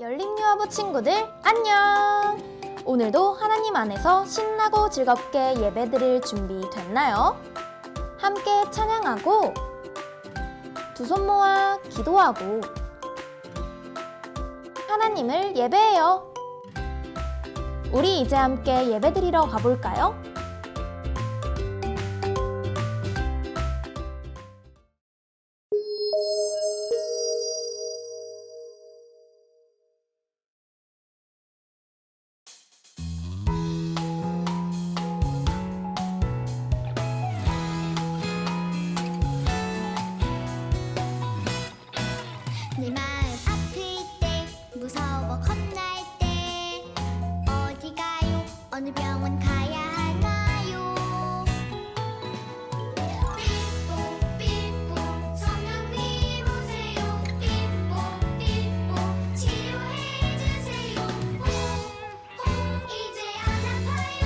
열림유아부 친구들 안녕! 오늘도 하나님 안에서 신나고 즐겁게 예배드릴 준비 됐나요? 함께 찬양하고 두 손 모아 기도하고 하나님을 예배해요. 우리 이제 함께 예배드리러 가볼까요? 내 마음 아플 때 무서워 겁날 때 어디 가요? 어느 병원 가야 하나요? 삐뽀 삐뽀 성령님 오세요. 삐뽀 삐뽀 치료해 주세요. 홍 이제 안 아파요.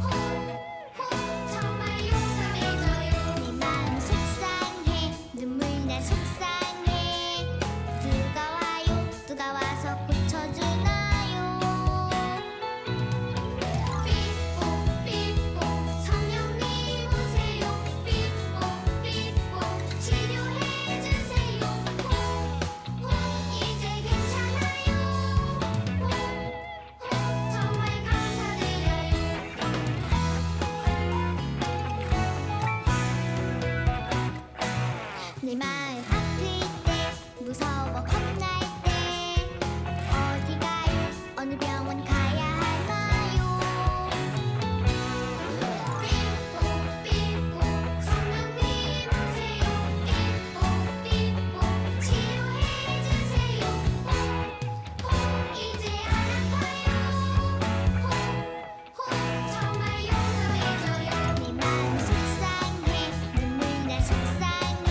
홍 정말 용감해져요. 내 마음 속상해 눈물 나 속상해. 누가 와요? 누가 와서 고쳐주나요? 삐뽀 삐뽀 성령님 오세요. 삐뽀 삐뽀 치료해 주세요. 홍 이제 괜찮아요. 홍 정말 감사드려요. 내 마음 아플 때 무서워 겁날 때 어디 가요? 어느 병원 가야 하나요? 삐뽀 삐뽀 성령님 오세요. 삐뽀 삐뽀 치료해 주세요. 홍 이제 안 아파요. 홍 정말 용감해져요. 내 마음 속상해 눈물 나 속상해.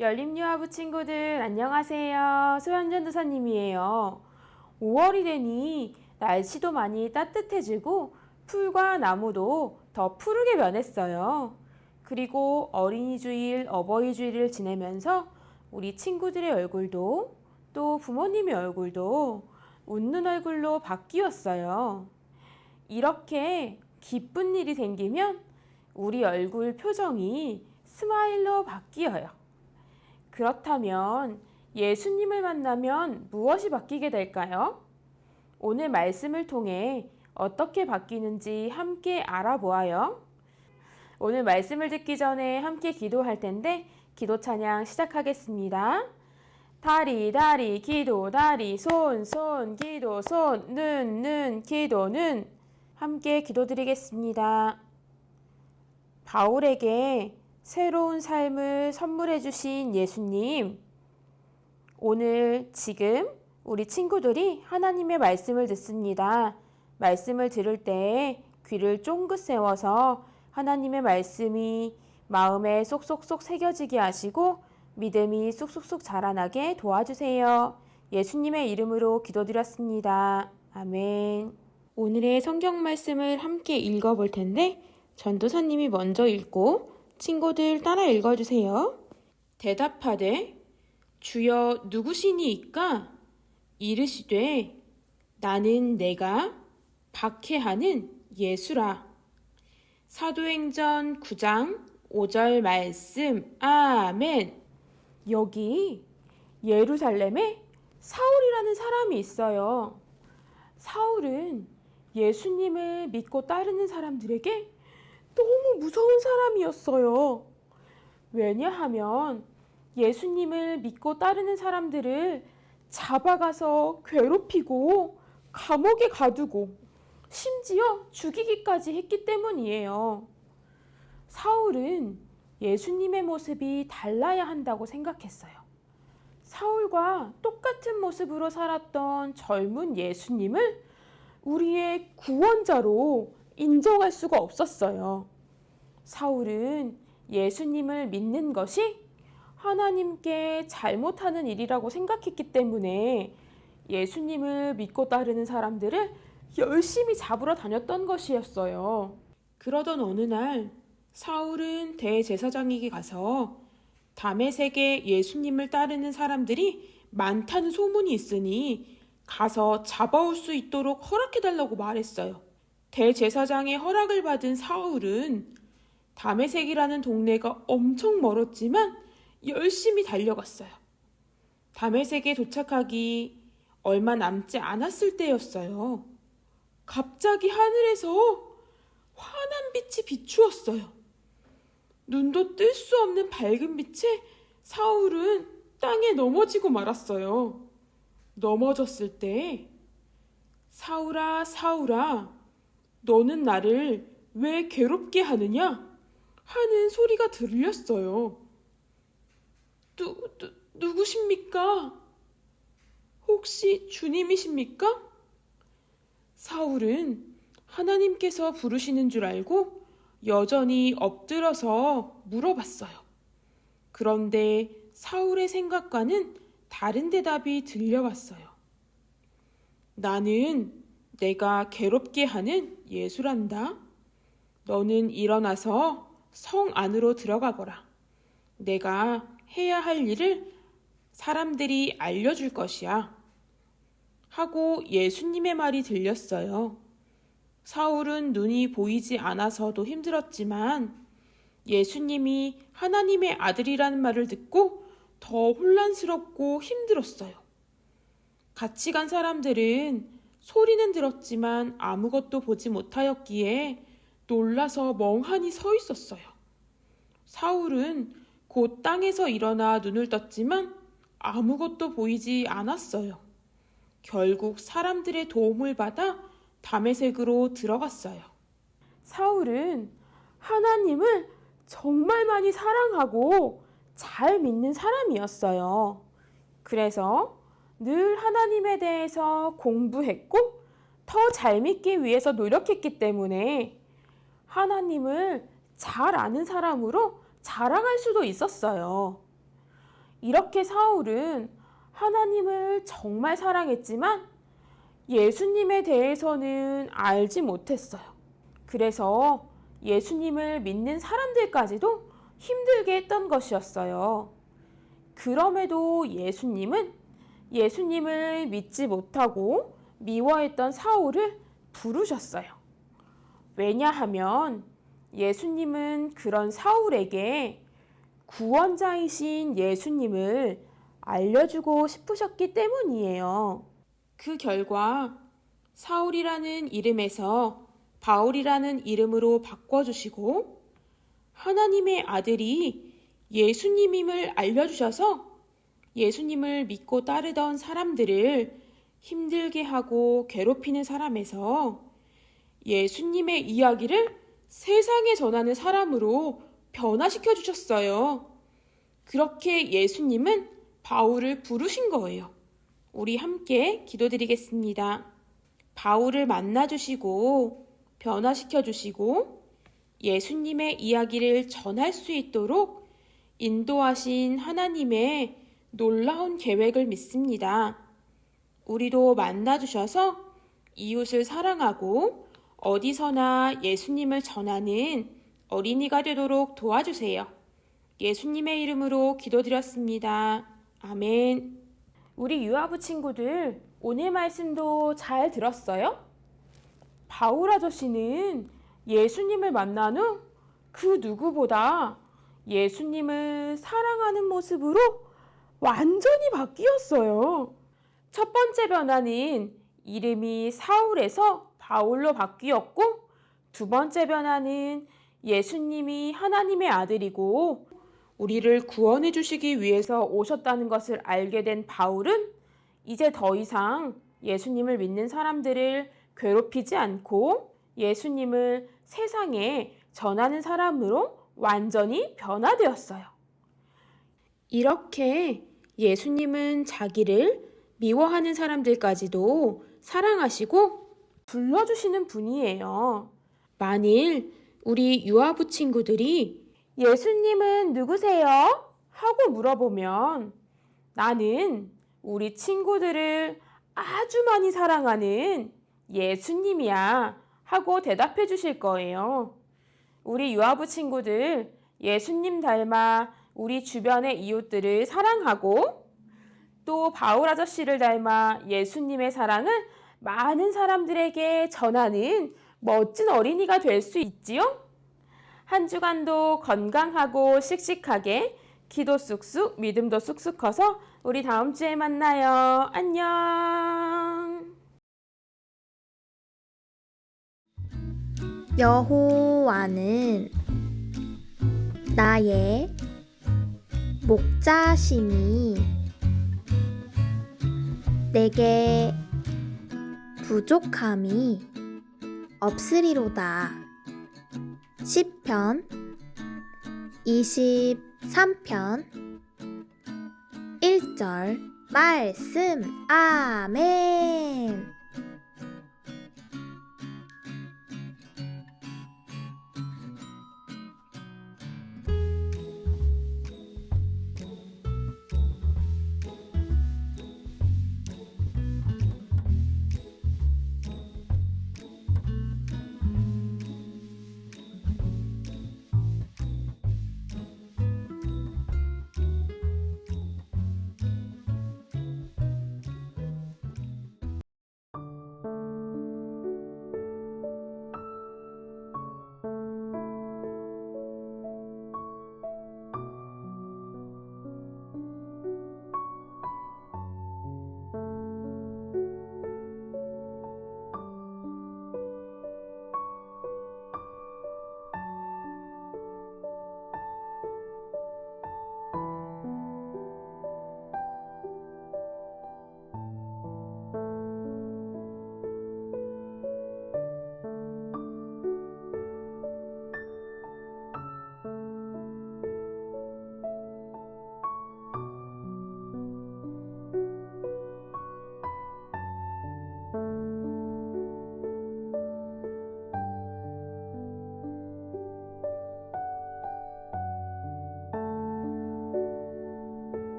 열림유아부 친구들 안녕하세요. 소현전 도사님이에요. 5월이 되니 날씨도 많이 따뜻해지고 풀과 나무도 더 푸르게 변했어요. 그리고 어린이주일, 어버이주일을 지내면서 우리 친구들의 얼굴도 또 부모님의 얼굴도 웃는 얼굴로 바뀌었어요. 이렇게 기쁜 일이 생기면 우리 얼굴 표정이 스마일로 바뀌어요. 그렇다면 예수님을 만나면 무엇이 바뀌게 될까요? 오늘 말씀을 통해 어떻게 바뀌는지 함께 알아보아요. 오늘 말씀을 듣기 전에 함께 기도할 텐데 기도 찬양 시작하겠습니다. 다리 다리 기도 다리 손 손 기도 손 눈 기도는 함께 기도드리겠습니다. 바울에게 새로운 삶을 선물해 주신 예수님, 오늘 지금 우리 친구들이 하나님의 말씀을 듣습니다. 말씀을 들을 때 귀를 쫑긋 세워서 하나님의 말씀이 마음에 쏙쏙쏙 새겨지게 하시고 믿음이 쑥쑥쑥 자라나게 도와주세요. 예수님의 이름으로 기도드렸습니다. 아멘. 오늘의 성경 말씀을 함께 읽어볼 텐데 전도사님이 먼저 읽고 친구들 따라 읽어주세요. 대답하되 주여 누구시니이까? 이르시되 나는 내가 박해하는 예수라. 사도행전 9장 5절 말씀. 아멘. 여기 예루살렘에 사울이라는 사람이 있어요. 사울은 예수님을 믿고 따르는 사람들에게 너무 무서운 사람이었어요. 왜냐하면 예수님을 믿고 따르는 사람들을 잡아가서 괴롭히고 감옥에 가두고 심지어 죽이기까지 했기 때문이에요. 사울은 예수님의 모습이 달라야 한다고 생각했어요. 사울과 똑같은 모습으로 살았던 젊은 예수님을 우리의 구원자로 인정할 수가 없었어요. 사울은 예수님을 믿는 것이 하나님께 잘못하는 일이라고 생각했기 때문에 예수님을 믿고 따르는 사람들을 열심히 잡으러 다녔던 것이었어요. 그러던 어느 날 사울은 대제사장에게 가서 다메섹에 예수님을 따르는 사람들이 많다는 소문이 있으니 가서 잡아올 수 있도록 허락해달라고 말했어요. 대제사장의 허락을 받은 사울은 다메섹이라는 동네가 엄청 멀었지만 열심히 달려갔어요. 다메섹에 도착하기 얼마 남지 않았을 때였어요. 갑자기 하늘에서 환한 빛이 비추었어요. 눈도 뜰 수 없는 밝은 빛에 사울은 땅에 넘어지고 말았어요. 넘어졌을 때 사울아 사울아 너는 나를 왜 괴롭게 하느냐? 하는 소리가 들렸어요. 누구십니까? 혹시 주님이십니까? 사울은 하나님께서 부르시는 줄 알고 여전히 엎드려서 물어봤어요. 그런데 사울의 생각과는 다른 대답이 들려왔어요. 나는 내가 괴롭게 하는 예수란다. 너는 일어나서 성 안으로 들어가거라. 내가 해야 할 일을 사람들이 알려줄 것이야. 하고 예수님의 말이 들렸어요. 사울은 눈이 보이지 않아서도 힘들었지만 예수님이 하나님의 아들이라는 말을 듣고 더 혼란스럽고 힘들었어요. 같이 간 사람들은 소리는 들었지만 아무것도 보지 못하였기에 놀라서 멍하니 서 있었어요. 사울은 곧 땅에서 일어나 눈을 떴지만 아무것도 보이지 않았어요. 결국 사람들의 도움을 받아 다메섹으로 들어갔어요. 사울은 하나님을 정말 많이 사랑하고 잘 믿는 사람이었어요. 그래서 늘 하나님에 대해서 공부했고 더 잘 믿기 위해서 노력했기 때문에 하나님을 잘 아는 사람으로 자랑할 수도 있었어요. 이렇게 사울은 하나님을 정말 사랑했지만 예수님에 대해서는 알지 못했어요. 그래서 예수님을 믿는 사람들까지도 힘들게 했던 것이었어요. 그럼에도 예수님은 예수님을 믿지 못하고 미워했던 사울을 부르셨어요. 왜냐하면 예수님은 그런 사울에게 구원자이신 예수님을 알려주고 싶으셨기 때문이에요. 그 결과 사울이라는 이름에서 바울이라는 이름으로 바꿔주시고 하나님의 아들이 예수님임을 알려주셔서 예수님을 믿고 따르던 사람들을 힘들게 하고 괴롭히는 사람에서 예수님의 이야기를 세상에 전하는 사람으로 변화시켜 주셨어요. 그렇게 예수님은 바울을 부르신 거예요. 우리 함께 기도드리겠습니다. 바울을 만나주시고 변화시켜 주시고 예수님의 이야기를 전할 수 있도록 인도하신 하나님의 놀라운 계획을 믿습니다. 우리도 만나주셔서 이웃을 사랑하고 어디서나 예수님을 전하는 어린이가 되도록 도와주세요. 예수님의 이름으로 기도드렸습니다. 아멘. 우리 유아부 친구들, 오늘 말씀도 잘 들었어요? 바울 아저씨는 예수님을 만난 후 그 누구보다 예수님을 사랑하는 모습으로 완전히 바뀌었어요. 첫 번째 변화는 이름이 사울에서 바울로 바뀌었고, 두 번째 변화는 예수님이 하나님의 아들이고 우리를 구원해 주시기 위해서 오셨다는 것을 알게 된 바울은 이제 더 이상 예수님을 믿는 사람들을 괴롭히지 않고 예수님을 세상에 전하는 사람으로 완전히 변화되었어요. 이렇게 예수님은 자기를 미워하는 사람들까지도 사랑하시고 불러주시는 분이에요. 만일 우리 유아부 친구들이 예수님은 누구세요? 하고 물어보면 나는 우리 친구들을 아주 많이 사랑하는 예수님이야 하고 대답해 주실 거예요. 우리 유아부 친구들, 예수님 닮아 우리 주변의 이웃들을 사랑하고 또 바울 아저씨를 닮아 예수님의 사랑을 많은 사람들에게 전하는 멋진 어린이가 될 수 있지요? 한 주간도 건강하고 씩씩하게 기도 쑥쑥 믿음도 쑥쑥 커서 우리 다음 주에 만나요. 안녕. 여호와는 나의 목자시니 내게 부족함이 없으리로다. 시편 23편 1절 말씀. 아멘.